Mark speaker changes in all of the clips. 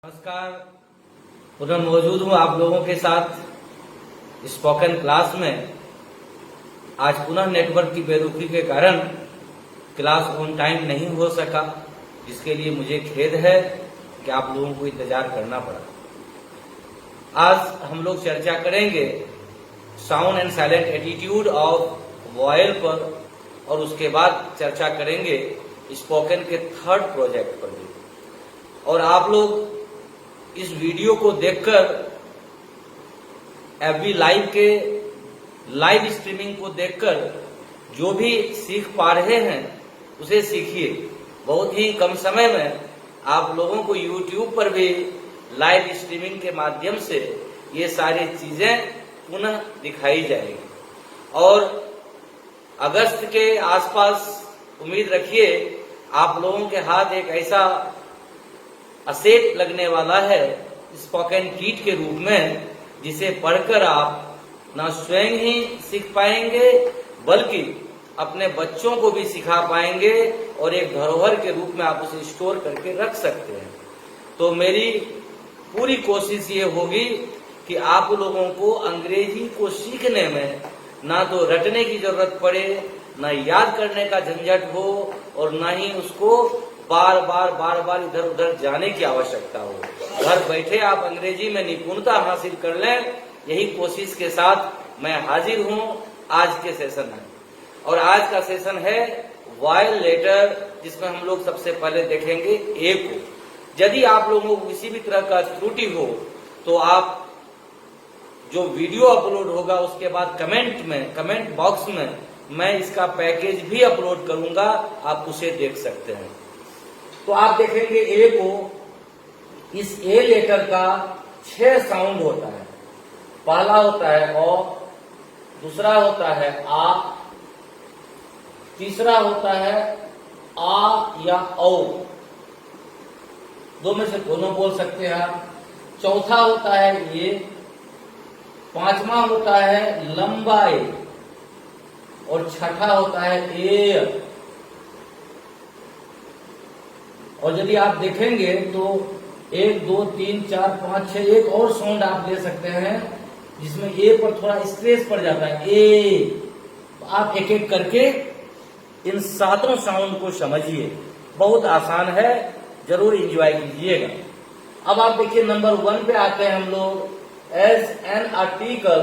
Speaker 1: नमस्कार। पुनः मौजूद हूँ आप लोगों के साथ स्पोकन क्लास में। आज पुनः नेटवर्क की बेरुखी के कारण क्लास ऑन टाइम नहीं हो सका, जिसके लिए मुझे खेद है कि आप लोगों को इंतजार करना पड़ा। आज हम लोग चर्चा करेंगे sound and silent attitude of vial पर, और उसके बाद चर्चा करेंगे स्पोकन के थर्ड प्रोजेक्ट पर भी। और आप लोग इस वीडियो को देखकर एफबी लाइव के लाइव स्ट्रीमिंग को देखकर जो भी सीख पा रहे हैं उसे सीखिए। बहुत ही कम समय में आप लोगों को यूट्यूब पर भी लाइव स्ट्रीमिंग के माध्यम से ये सारी चीजें पुनः दिखाई जाएगी। और अगस्त के आसपास उम्मीद रखिए आप लोगों के हाथ एक ऐसा असेट लगने वाला है स्पोकन कीट के रूप में, जिसे पढ़कर आप न स्वयं ही सीख पाएंगे बल्कि अपने बच्चों को भी सिखा पाएंगे, और एक धरोहर के रूप में आप उसे स्टोर करके रख सकते हैं। तो मेरी पूरी कोशिश ये होगी कि आप लोगों को अंग्रेजी को सीखने में ना तो रटने की जरूरत पड़े, ना याद करने का झंझट हो, और ना ही उसको बार बार इधर उधर जाने की आवश्यकता हो। घर बैठे आप अंग्रेजी में निपुणता हासिल कर लें, यही कोशिश के साथ मैं हाजिर हूं आज के सेशन में। और आज का सेशन है वॉयल लेटर, जिसमें हम लोग सबसे पहले देखेंगे ए को। यदि आप लोगों को किसी भी तरह का त्रुटि हो तो आप जो वीडियो अपलोड होगा उसके बाद कमेंट बॉक्स में मैं इसका पैकेज भी अपलोड करूंगा, आप उसे देख सकते हैं। तो आप देखेंगे ए को, इस ए लेटर का 6 साउंड होता है। पहला होता है ओ, दूसरा होता है आ, तीसरा होता है आ या औ, दो में से दोनों बोल सकते हैं आप। चौथा होता है ये, पांचवा होता है लंबा ए, और छठा होता है ए। और यदि आप देखेंगे तो 1 2 3 4 5 6 एक और साउंड आप ले सकते हैं जिसमें ए पर थोड़ा स्ट्रेस पड़ जाता है, ए। तो आप एक एक करके इन 7 साउंड को समझिए, बहुत आसान है, जरूर एंजॉय कीजिएगा। अब आप देखिए नंबर 1 पे आते हैं हम लोग। As an article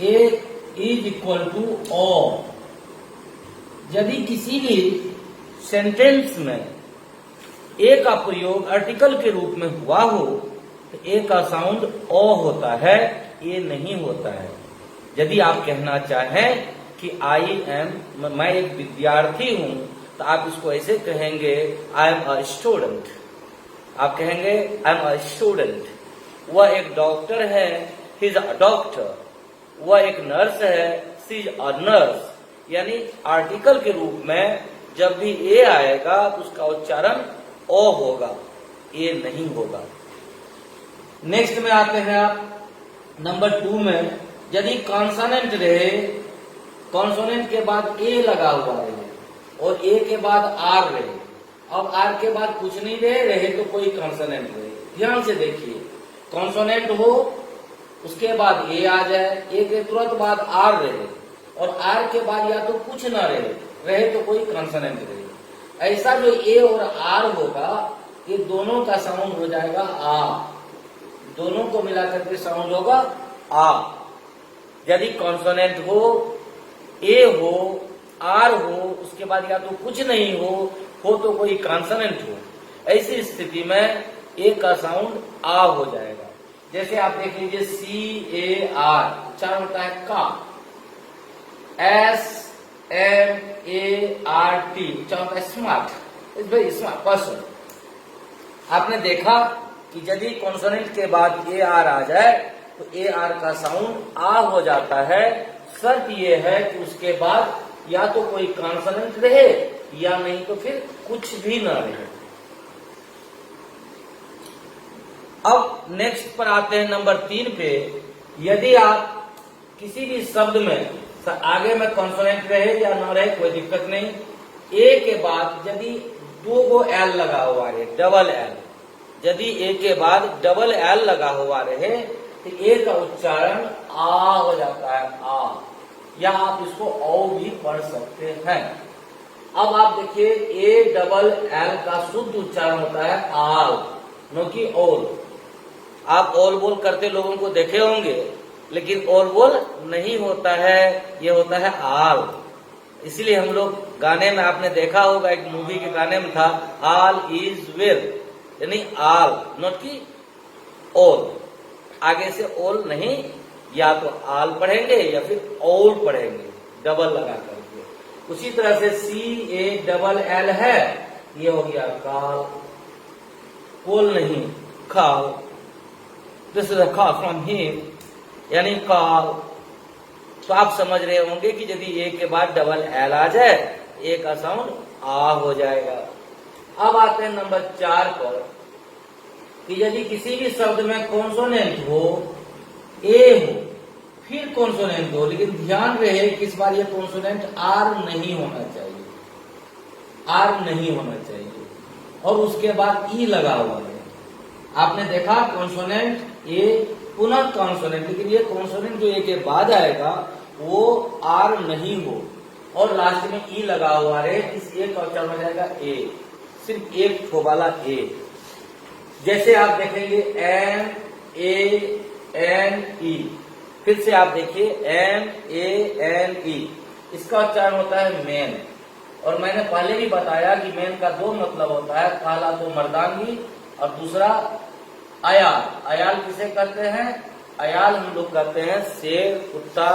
Speaker 1: a is equal to O. यदि किसी भी सेंटेंस में ए का प्रयोग आर्टिकल के रूप में हुआ हो तो ए का साउंड ओ होता है, ए नहीं होता है। यदि आप कहना चाहें कि मैं एक विद्यार्थी हूं तो आप इसको ऐसे कहेंगे आई एम अ स्टूडेंट। आप कहेंगे आई एम अ स्टूडेंट। वह एक डॉक्टर है, ही इज अ डॉक्टर। वह एक नर्स है, शी इज अ नर्स। यानी आर्टिकल के रूप में जब भी ए आएगा तो उसका उच्चारण ओ होगा, ए नहीं होगा। नेक्स्ट में आते हैं आप नंबर 2 में। यदि कॉन्सोनेंट रहे, कॉन्सोनेंट के बाद ए लगा हुआ रहे और ए के बाद आर रहे, अब आर के बाद कुछ नहीं रहे तो कोई कॉन्सोनेंट रहे। ध्यान से देखिए, कॉन्सोनेंट हो उसके बाद ए आ जाए, ए के तुरंत बाद आर रहे, और आर के बाद या तो कुछ ना रहे तो कोई कॉन्सोनेंट रहे। ऐसा जो ए और आर होगा ये दोनों का साउंड हो जाएगा आ। दोनों को मिलाकर के साउंड होगा आ। यदि कॉन्सोनेंट हो, ए हो, आर हो, उसके बाद या तो कुछ नहीं हो तो कोई कॉन्सोनेंट हो, ऐसी स्थिति में ए का साउंड आ हो जाएगा। जैसे आप देख लीजिए सी ए आर, उच्चारण होता है का। SMART, smart, is very smart person. आपने देखा कि यदि कॉन्सोनेंट के बाद ए आर आ जाए तो ए आर का साउंड आ हो जाता है। शर्त ये है कि उसके बाद या तो कोई कॉन्सोनेंट रहे या नहीं तो फिर कुछ भी ना रहे। अब नेक्स्ट पर आते हैं नंबर 3 पे। यदि आप किसी भी शब्द में आगे में कॉन्सोनेंट रहे या ना रहे कोई दिक्कत नहीं, ए के बाद यदि दो गो एल लगा हुआ है, डबल एल। यदि ए के बाद डबल एल लगा हुआ रहे तो ए का उच्चारण आ हो जाता है, आ, या आप इसको औ भी पढ़ सकते हैं। अब आप देखिए ए डबल एल का शुद्ध उच्चारण होता है आल, नो कि ओल। आप ओल बोल करते लोगों को देखे होंगे, लेकिन ओल बोल नहीं होता है, ये होता है आल। इसीलिए हम लोग गाने में आपने देखा होगा, एक मूवी के गाने में था आल इज वेल, यानी आल, नॉट कि ओल। आगे से ओल नहीं, या तो आल पढ़ेंगे या फिर ओल पढ़ेंगे डबल लगा करके। उसी तरह से सी ए डबल एल है, ये हो गया काल, कोल नहीं काल। This is a call from him, यानी काल। तो आप समझ रहे होंगे कि यदि ए के बाद डबल एल आ जाए, ए का साउंड आ हो जाएगा। अब आते हैं नंबर 4 पर, कि यदि किसी भी शब्द में कॉन्सोनेंट हो, ए हो, फिर कॉन्सोनेंट हो, लेकिन ध्यान रहे कि इस बार ये कॉन्सोनेंट आर नहीं होना चाहिए, आर नहीं होना चाहिए, और उसके बाद ई लगा हुआ है। आपने देखा कॉन्सोनेंट ए पुनः कॉन्सोनेंट, लेकिन ये कॉन्सोनेंट जो ए के बाद आएगा वो आर नहीं हो और लास्ट में ई लगा हुआ है, इस ए का उच्चारण हो जाएगा ए, सिर्फ एक ठो वाला ए। जैसे आप देखेंगे एम ए एन ई, फिर से आप देखिए एम ए एन ई, इसका उच्चारण होता है मैन। और मैंने पहले भी बताया कि मैन का दो मतलब होता है, पहला तो मर्दांगी और दूसरा अयाल। अयाल किसे कहते हैं? अयाल हम लोग कहते हैं शेर, कुत्ता,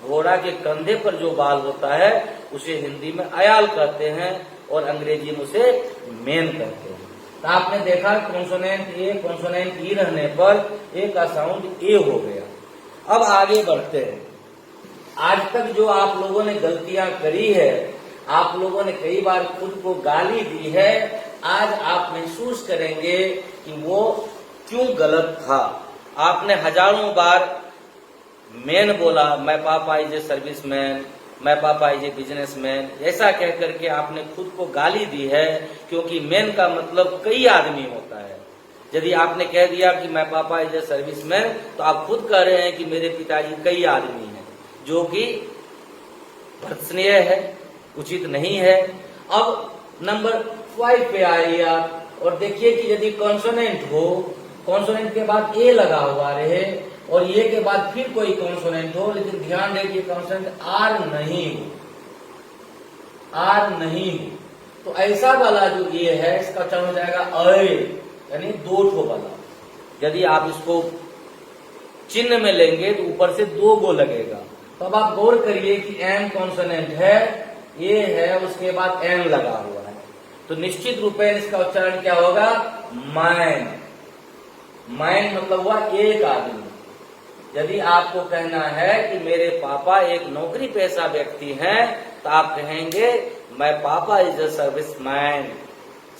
Speaker 1: घोड़ा के कंधे पर जो बाल होता है उसे हिंदी में अयाल कहते हैं और अंग्रेजी में उसे मैन कहते हैं। तो आपने देखा कॉन्सोनेंट ए कॉन्सोनेंट ई रहने पर ए का साउंड ए हो गया। अब आगे बढ़ते हैं। आज तक जो आप लोगों ने गलतियां करी है, आप लोगों ने कई बार खुद को गाली दी है, आज आप महसूस करेंगे कि वो क्यों गलत था। आपने हजारों बार मैन बोला, मैं पापा इज ए सर्विसमैन, मैं पापा इज ए बिजनेसमैन, ऐसा कह करके आपने खुद को गाली दी है, क्योंकि मैन का मतलब कई आदमी होता है। यदि आपने कह दिया कि मैं पापा इज ए सर्विसमैन, तो आप खुद कह रहे हैं कि मेरे पिताजी कई आदमी हैं, जो कि भर्त्सनीय है, उचित नहीं है। अब नंबर 5 पे आइए आप और देखिए कि यदि कॉन्सोनेंट हो, कॉन्सोनेंट के बाद ए लगा हुआ रहे और ये के बाद फिर कोई कॉन्सोनेंट हो, लेकिन ध्यान रखिए कॉन्सोनेंट आर नहीं हो, आर नहीं हो, तो ऐसा वाला जो ये है इसका उच्चारण हो जाएगा अय, यानी दो ठो वाला। यदि आप इसको चिन्ह में लेंगे तो ऊपर से दो गो लगेगा। तो अब आप गौर करिए कि एम कॉन्सोनेंट है, ये है, उसके बाद एम लगा हुआ है, तो निश्चित रूप में इसका उच्चारण क्या होगा? मैन। मैन मतलब हुआ एक आदमी। यदि आपको कहना है कि मेरे पापा एक नौकरी पेशा व्यक्ति हैं, तो आप कहेंगे मैं पापा इज अ सर्विसमैन,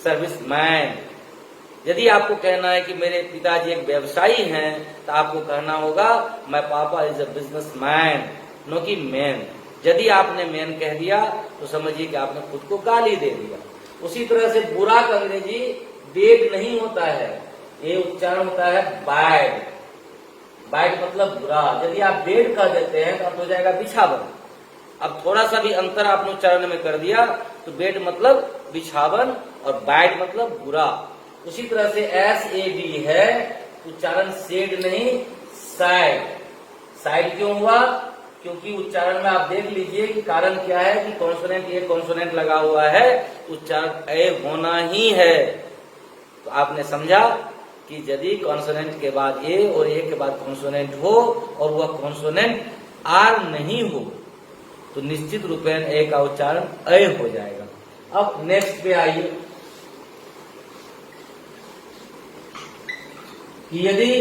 Speaker 1: सर्विसमैन। यदि आपको कहना है कि मेरे पिताजी एक व्यवसायी हैं, तो आपको कहना होगा मैं पापा इज अ बिजनेसमैन, नो कि मैन। यदि आपने मैन कह दिया तो समझिए कि आपने खुद को गाली दे दिया। उसी तरह से बुरा का अंग्रेजी बेड नहीं होता है, ये उच्चारण होता है बैड। बैड मतलब बुरा। यदि आप बेड कह देते हैं तो अब हो जाएगा बिछावन। अब थोड़ा सा भी अंतर आपने उच्चारण में कर दिया तो बेड मतलब बिछावन और बैड मतलब बुरा। उसी तरह से SAD है, उच्चारण सेड नहीं साइड। साइड क्यों हुआ? क्योंकि उच्चारण में आप देख लीजिए कि कारण क्या है कि कॉन्सोनेंट ए कॉन्सोनेंट लगा हुआ है, उच्चारण ए होना ही है। तो आपने समझा कि यदि कॉन्सोनेंट के बाद ए और ए के बाद कॉन्सोनेंट हो और वह कॉन्सोनेंट आर नहीं हो, तो निश्चित रूप में ए का उच्चारण ए हो जाएगा। अब नेक्स्ट पे आइए कि यदि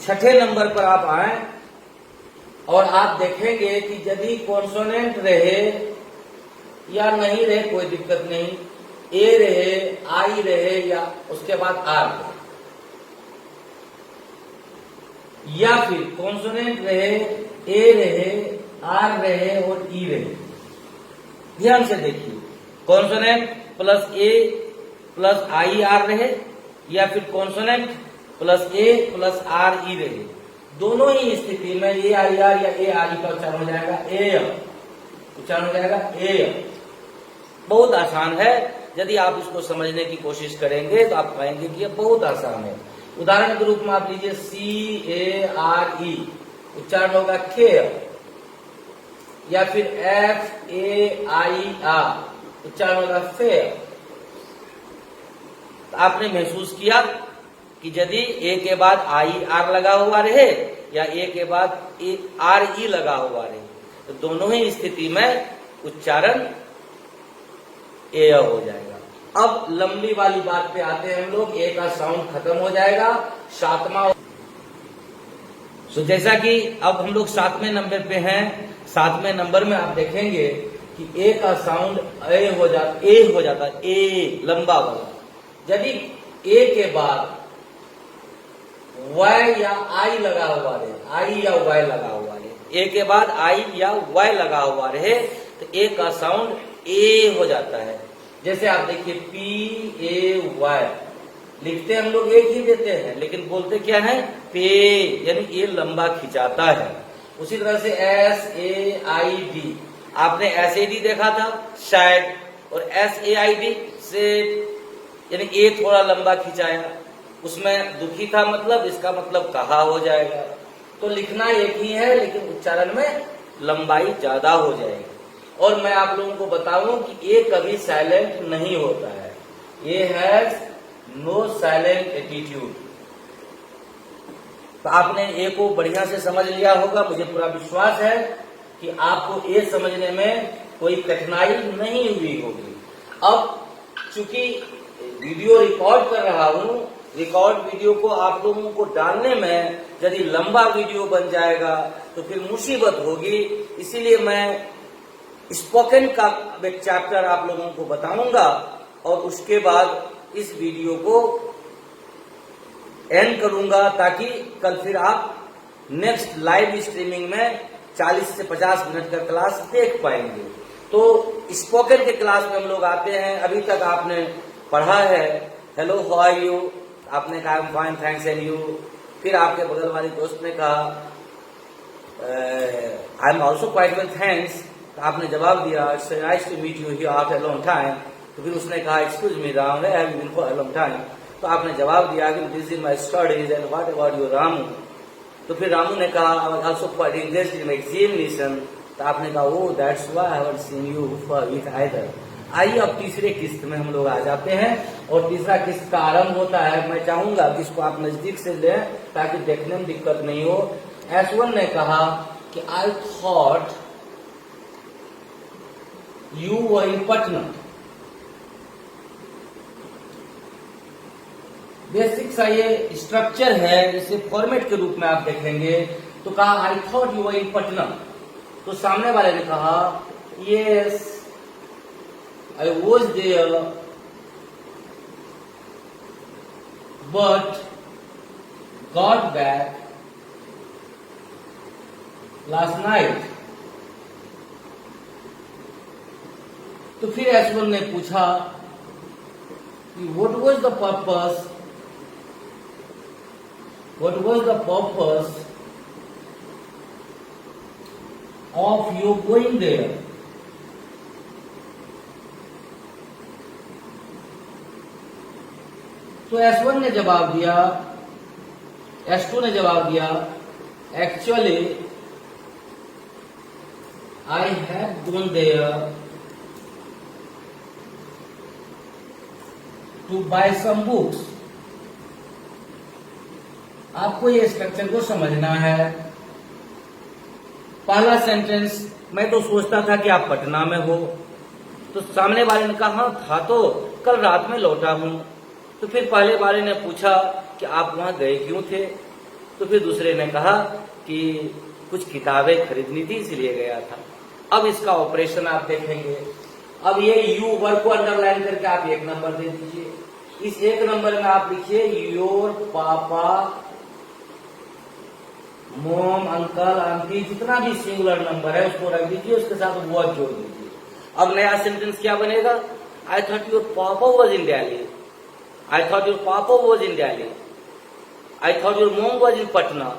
Speaker 1: छठे नंबर पर आप आए और आप देखेंगे कि यदि कॉन्सोनेंट रहे या नहीं रहे कोई दिक्कत नहीं, ए रहे, आई रहे या उसके बाद आर रहे, या फिर कॉन्सोनेंट रहे, ए रहे, आर रहे और ई रहे। ध्यान से देखिए, consonant plus A plus I R रहे या फिर कॉन्सोनेंट प्लस ए प्लस आर ई रहे, दोनों ही स्थिति में ए आई आर या ए आर ई का उच्चारण हो जाएगा ए, उच्चारण हो जाएगा ए। बहुत आसान है, यदि आप इसको समझने की कोशिश करेंगे तो आप पाएंगे कि यह बहुत आसान है। उदाहरण के रूप में आप लीजिए सी ए आर ई, उच्चारण होगा के, या फिर एफ ए आई आर, उच्चारण होगा फे। तो आपने महसूस किया कि यदि ए के बाद आई आर लगा हुआ रहे या ए के बाद ए आर ई लगा हुआ रहे, तो दोनों ही स्थिति में उच्चारण ए हो जाएगा। अब लंबी वाली बात पे आते हैं हम लोग, ए का साउंड खत्म हो जाएगा, सातवां। तो जैसा कि अब हम लोग 7वें नंबर पे हैं, 7वें नंबर में आप देखेंगे कि ए का साउंड ए हो जाता, ए लंबा वाला। यदि ए के बाद वाई या आई लगा हुआ रहे, आई या वाई लगा हुआ रहे, ए के बाद आई या वाई लगा हुआ रहे, तो ए का साउंड ए हो जाता है। जैसे आप देखिए पी ए वाई, लिखते हम लोग एक ही देते हैं लेकिन बोलते क्या है, पे, यानी ये लंबा खिंचाता है। उसी तरह से एस ए आई डी, आपने एस ए डी देखा था शायद, और एस ए आई डी से यानी ए थोड़ा लंबा खिंचाया, उसमें दुखी था मतलब, इसका मतलब कहा हो जाएगा। तो लिखना एक ही है लेकिन उच्चारण में लंबाई ज्यादा हो जाएगी। और मैं आप लोगों को बताऊं कि ए कभी साइलेंट नहीं होता है, a has no silent attitude. तो आपने ए को बढ़िया से समझ लिया होगा, मुझे पूरा विश्वास है कि आपको ए समझने में कोई कठिनाई नहीं हुई होगी। अब चूंकि वीडियो रिकॉर्ड कर रहा हूं, रिकॉर्ड वीडियो को आप लोगों को डालने में यदि लंबा वीडियो बन जाएगा तो फिर मुसीबत होगी, इसीलिए मैं स्पोकन का एक चैप्टर आप लोगों को बताऊंगा और उसके बाद इस वीडियो को एंड करूंगा, ताकि कल फिर आप नेक्स्ट लाइव स्ट्रीमिंग में 40 से 50 मिनट का क्लास देख पाएंगे। तो स्पोकन के क्लास में हम लोग आते हैं। अभी तक आपने पढ़ा है हेलो हाउ आर यू, आपने कहा फाइन थैंक्स एंड यू। फिर आपके बगल वाले दोस्त ने कहा I am also quite well thanks, तो आपने जवाब दिया it's nice to meet you here after a long time. तो फिर उसने कहा excuse me Ram, I have been for a long time. तो आपने जवाब दिया कि this is my studies and what about you Ramu. तो फिर रामू ने कहा I was also quite engaged in my examination. तो आपने कहा oh that's why I haven't seen you for week either. आइए अब तीसरे किस्त में हम लोग आ जाते हैं और तीसरा किस्त का आरंभ होता है। मैं चाहूंगा कि इसको आप नजदीक से लें ताकि देखने में दिक्कत नहीं हो। S1 ने कहा कि आई thought you were in Patna. Basic सा ये स्ट्रक्चर है, इसे फॉर्मेट के रूप में आप देखेंगे। तो कहा आई थॉट यू वर इन पटना, तो सामने वाले ने कहा yes I was there, but got back last night. तो फिर S1 ने पूछा कि what was the purpose of you going there? तो S1 ने जवाब दिया, S2 ने जवाब दिया actually I have gone there to buy some books. आपको ये स्ट्रक्चर को समझना है। पहला सेंटेंस, मैं तो सोचता था कि आप पटना में हो। तो सामने वाले ने कहा था तो कल रात में लौटा हूं। तो फिर पहले वाले ने पूछा कि आप वहां गए क्यों थे। तो फिर दूसरे ने कहा कि कुछ किताबें खरीदनी थी इसलिए गया था। अब इसका ऑपरेशन आप देखेंगे। अब ये यू वर्ड को अंडरलाइन करके आप 1 नंबर दे दीजिए। इस 1 नंबर में आप लिखिए योर पापा, मोम, अंकल, आंटी, जितना भी सिंगुलर नंबर है उसको रख दीजिए, उसके साथ वर्ड जोड़ दीजिए। अब नया सेंटेंस क्या बनेगा? I thought your papa was in Delhi. I thought your papa was in Delhi. I thought your mom was in Patna.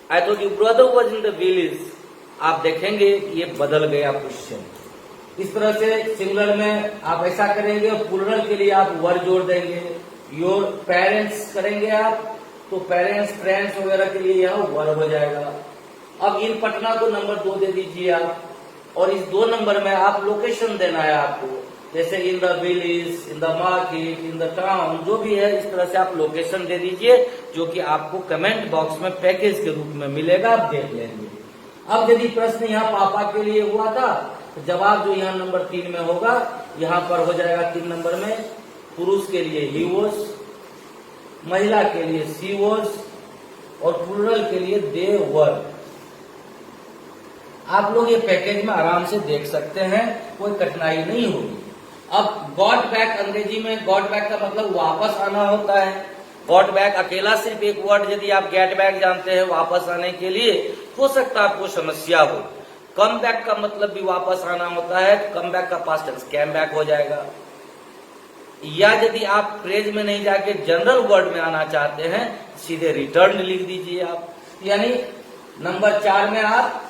Speaker 1: I thought your brother was in the village. आप देखेंगे ये बदल गया क्वेश्चन। इस तरह से सिंगुलर में आप ऐसा करेंगे और प्लूरल के लिए आप वर जोड़ देंगे। योर पेरेंट्स करेंगे आप तो पेरेंट्स फ्रेंड्स वगैरह के लिए यह वर हो जाएगा। अब इन पटना को नंबर 2 दे दीजिए आप, और इस 2 नंबर में आप लोकेशन देना है आपको, जैसे in the village, in the market, in the town, जो भी है इस तरह से आप लोकेशन दे दीजिए, जो कि आपको कमेंट बॉक्स में पैकेज के रूप में मिलेगा, आप देख लेंगे। अब यदि प्रश्न यहाँ पापा के लिए हुआ था तो जवाब जो यहाँ नंबर 3 में होगा, यहाँ पर हो जाएगा 3 नंबर में। पुरुष के लिए ही वॉज, महिला के लिए सी वॉज और प्लूरल के लिए दे वर। आप लोग ये पैकेज में आराम से देख सकते हैं, कोई कठिनाई नहीं होगी। अब गॉट बैक, अंग्रेजी में गॉट बैक का मतलब वापस आना होता है। गॉट बैक अकेला सिर्फ एक वर्ड, यदि आप गेट बैक जानते हैं वापस आने के लिए, हो सकता है आपको समस्या हो। कम बैक का मतलब भी वापस आना होता है, कम बैक का पास्ट टेंस कैम बैक हो जाएगा। या यदि आप फ्रेज में नहीं जाके जनरल वर्ड में आना चाहते हैं, सीधे रिटर्न लिख दीजिए आप। यानी नंबर 4 में आप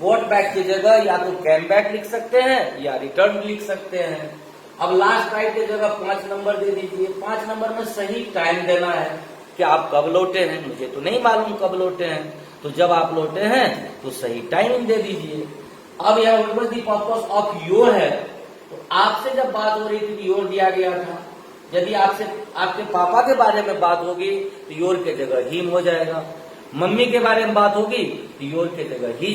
Speaker 1: गोट बैक की जगह या तो कैम बैक लिख सकते हैं या रिटर्न लिख सकते हैं। अब लास्ट राइट की जगह 5 नंबर दे दीजिए। 5 नंबर में सही टाइम देना है कि आप कब लौटे हैं। मुझे तो नहीं मालूम कब लौटे हैं, तो जब आप लौटे हैं तो सही टाइम दे दीजिए। अब यह what was the purpose of your है, तो आपसे जब बात हो रही थी योर दिया गया था। यदि आपसे आपके पापा के बारे में बात होगी तो योर के जगह हिम हो जाएगा। मम्मी के बारे में बात होगी तो योर के जगह ही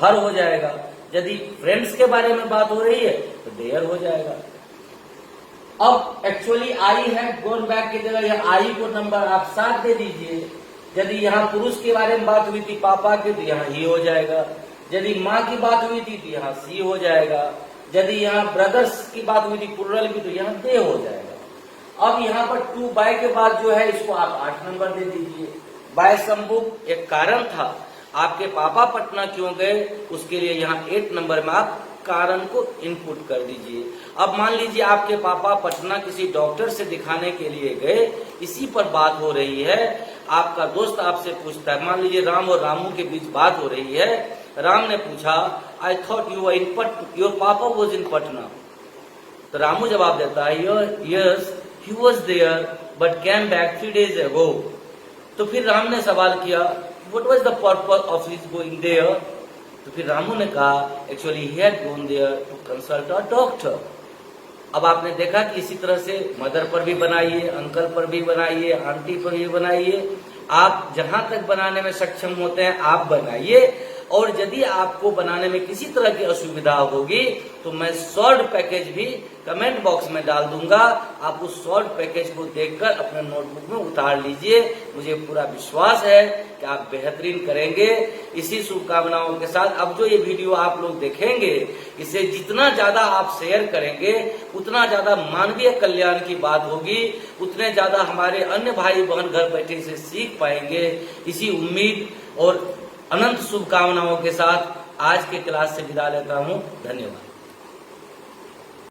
Speaker 1: हर हो जाएगा। यदि फ्रेंड्स के बारे में बात हो रही है तो देयर हो जाएगा। अब एक्चुअली आई है, गोन बैक की जगह यह आई को नंबर आप 7 दे दीजिए। यदि यहाँ पुरुष के बारे में बात हुई थी पापा की तो यहाँ ही हो जाएगा। यदि माँ की बात हुई थी तो यहाँ सी हो जाएगा। यदि यहाँ ब्रदर्स की बात हुई थी प्लूरल की तो यहाँ दे हो जाएगा। अब यहाँ पर टू बाय के बाद जो है इसको आप 8 नंबर दे दीजिए। बाय संबुक एक कारण था, आपके पापा पटना क्यों गए, उसके लिए यहाँ 8 नंबर में आप कारण को इनपुट कर दीजिए। अब मान लीजिए आपके पापा पटना किसी डॉक्टर से दिखाने के लिए गए, इसी पर बात हो रही है। आपका दोस्त आपसे पूछता है, मान लीजिए राम और रामू के बीच बात हो रही है। राम ने पूछा I thought you were in your papa was in Patna. तो रामू जवाब देता है yes he was there but came back 3 days ago। तो फिर राम ने सवाल किया what was the purpose of his going there. तो फिर रामू ने कहा actually he had gone there to consult a doctor. अब आपने देखा कि इसी तरह से मदर पर भी बनाइए, अंकल पर भी बनाइए, आंटी पर भी बनाइए। आप जहां तक बनाने में सक्षम होते हैं आप बनाइए, और यदि आपको बनाने में किसी तरह की असुविधा होगी तो मैं शॉर्ट पैकेज भी कमेंट बॉक्स में डाल दूंगा। आप उस शॉर्ट पैकेज को देखकर अपने नोटबुक में उतार लीजिए। मुझे पूरा विश्वास है कि आप बेहतरीन करेंगे। इसी शुभकामनाओं के साथ अब जो ये वीडियो आप लोग देखेंगे, इसे जितना ज्यादा आप शेयर करेंगे उतना ज्यादा मानवीय कल्याण की बात होगी, उतने ज्यादा हमारे अन्य भाई बहन घर बैठे इसे सीख पाएंगे। इसी उम्मीद और अनंत शुभकामनाओं के साथ आज के क्लास से विदा लेता हूँ। धन्यवाद।